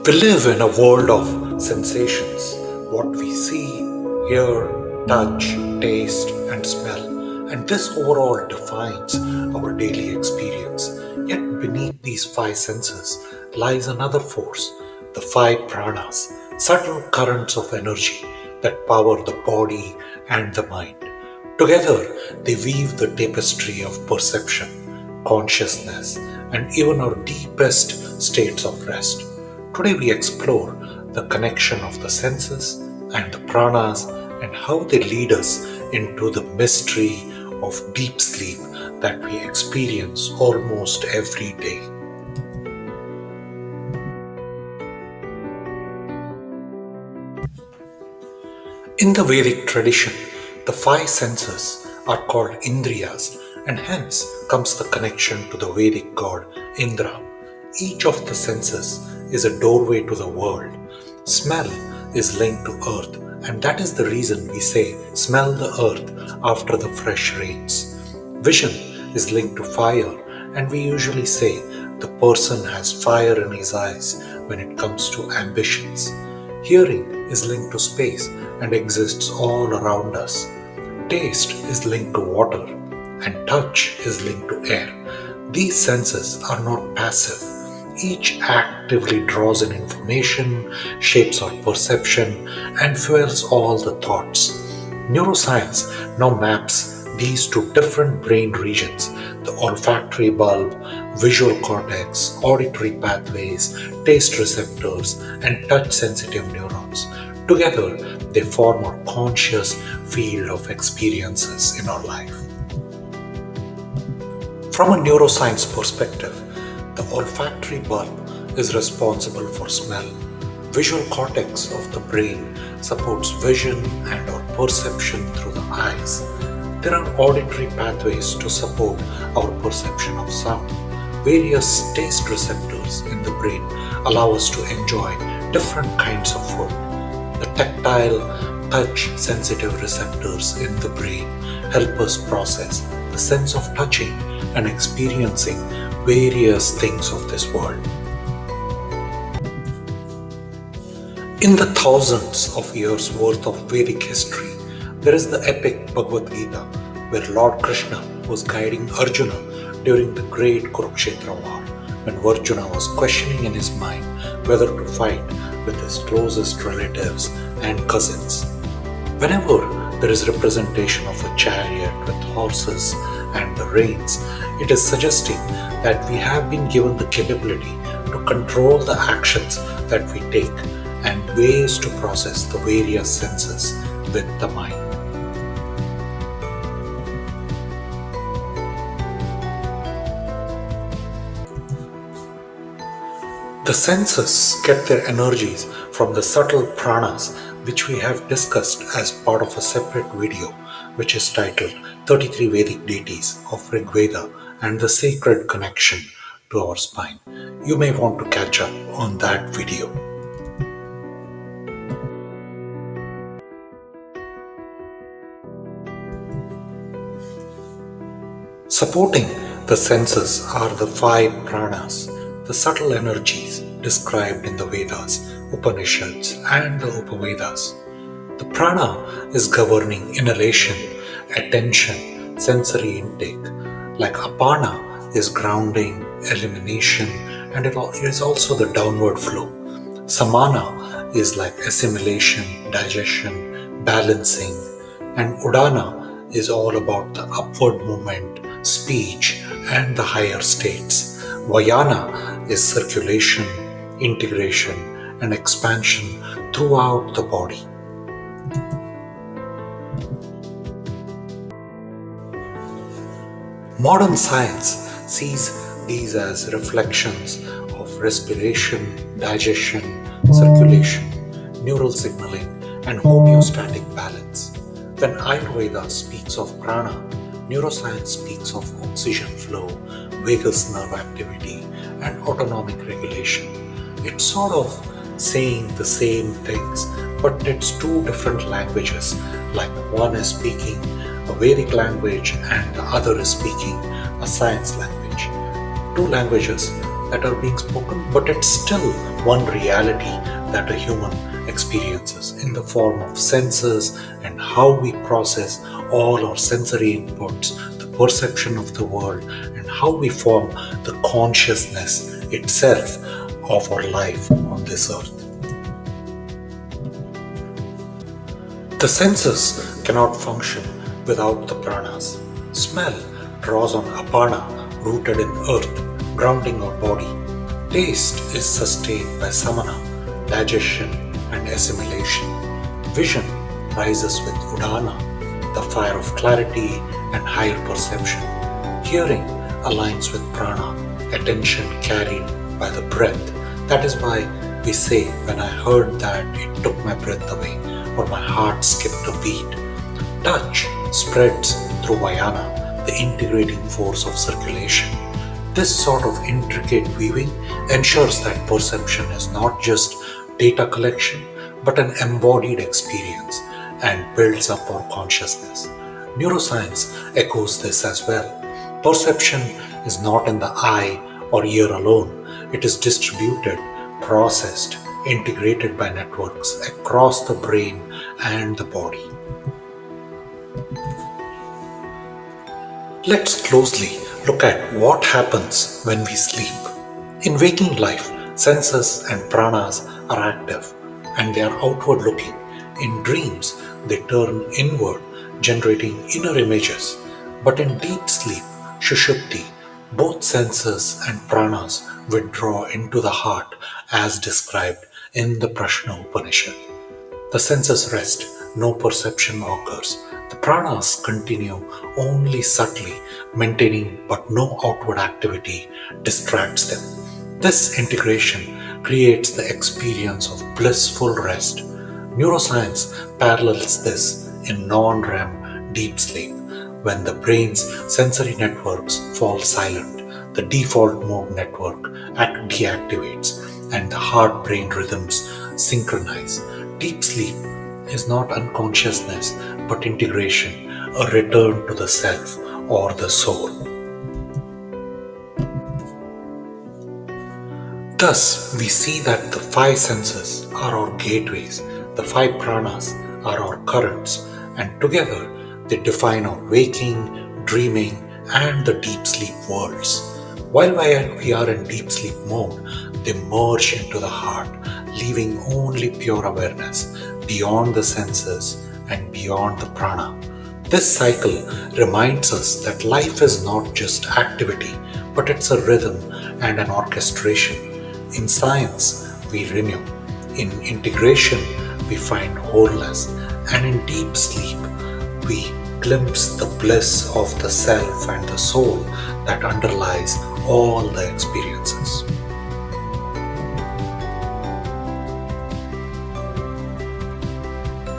We live in a world of sensations. What we see, hear, touch, taste, and smell. And this overall defines our daily experience. Yet beneath these five senses lies another force, the five pranas, subtle currents of energy that power the body and the mind. Together, they weave the tapestry of perception, consciousness, and even our deepest states of rest. Today, we explore the connection of the senses and the pranas and how they lead us into the mystery of deep sleep that we experience almost every day. In the Vedic tradition, the five senses are called Indriyas, and hence comes the connection to the Vedic god Indra. Each of the senses is a doorway to the world. Smell is linked to earth, and that is the reason we say, smell the earth after the fresh rains. Vision is linked to fire, and we usually say the person has fire in his eyes when it comes to ambitions. Hearing is linked to space and exists all around us. Taste is linked to water, and touch is linked to air. These senses are not passive. Each actively draws in information, shapes our perception, and fuels all the thoughts. Neuroscience now maps these to different brain regions: the olfactory bulb, visual cortex, auditory pathways, taste receptors, and touch sensitive neurons. Together, they form our conscious field of experiences in our life. From a neuroscience perspective, the olfactory bulb is responsible for smell. Visual cortex of the brain supports vision and or perception through the eyes. There are auditory pathways to support our perception of sound. Various taste receptors in the brain allow us to enjoy different kinds of food. The tactile, touch sensitive receptors in the brain help us process the sense of touching and experiencing various things of this world. In the thousands of years worth of Vedic history, there is the epic Bhagavad Gita, where Lord Krishna was guiding Arjuna during the great Kurukshetra war, when Arjuna was questioning in his mind whether to fight with his closest relatives and cousins. Whenever there is representation of a chariot with horses and the reins, it is suggesting that we have been given the capability to control the actions that we take and ways to process the various senses with the mind. The senses get their energies from the subtle pranas, which we have discussed as part of a separate video, which is titled 33 Vedic Deities of Rig Veda and the Sacred Connection to Our Spine. You may want to catch up on that video. Supporting the senses are the five pranas, the subtle energies described in the Vedas, Upanishads, and the Upavedas. The prana is governing inhalation, attention, sensory intake, like apana is grounding, elimination, and it is also the downward flow. Samana is like assimilation, digestion, balancing, and udana is all about the upward movement, speech, and the higher states. Vayana is circulation, integration, and expansion throughout the body. Modern science sees these as reflections of respiration, digestion, circulation, neural signaling, and homeostatic balance. When Ayurveda speaks of prana, neuroscience speaks of oxygen flow, vagus nerve activity, and autonomic regulation. It's sort of saying the same things, but it's two different languages, like one is speaking a Vedic language and the other is speaking a science language. Two languages that are being spoken, but it's still one reality that a human experiences in the form of senses and how we process all our sensory inputs, the perception of the world, and how we form the consciousness itself of our life on this earth. The senses cannot function without the pranas. Smell draws on apana, rooted in earth, grounding our body. Taste is sustained by samana, digestion and assimilation. Vision rises with udana, the fire of clarity and higher perception. Hearing aligns with prana, attention carried by the breath. That is why we say, when I heard that, it took my breath away, or my heart skipped a beat. Touch spreads through Vayana, the integrating force of circulation. This sort of intricate weaving ensures that perception is not just data collection, but an embodied experience and builds up our consciousness. Neuroscience echoes this as well. Perception is not in the eye or ear alone, it is distributed, processed, integrated by networks across the brain and the body. Let's closely look at what happens when we sleep. In waking life, senses and pranas are active and they are outward looking. In dreams, they turn inward, generating inner images. But in deep sleep, Shushupti, both senses and pranas withdraw into the heart as described in the Prashna Upanishad. The senses rest, no perception occurs. The pranas continue only subtly, maintaining but no outward activity distracts them. This integration creates the experience of blissful rest. Neuroscience parallels this in non-REM deep sleep. When the brain's sensory networks fall silent, the default mode network deactivates and the heart-brain rhythms synchronize. Deep sleep is not unconsciousness but integration, a return to the self or the soul. Thus, we see that the five senses are our gateways, the five pranas are our currents, and together they define our waking, dreaming, and the deep sleep worlds. While we are in deep sleep mode, they merge into the heart, leaving only pure awareness beyond the senses and beyond the prana. This cycle reminds us that life is not just activity, but it's a rhythm and an orchestration. In science, we renew. In integration, we find wholeness. And in deep sleep, we glimpse the bliss of the self and the soul that underlies all the experiences.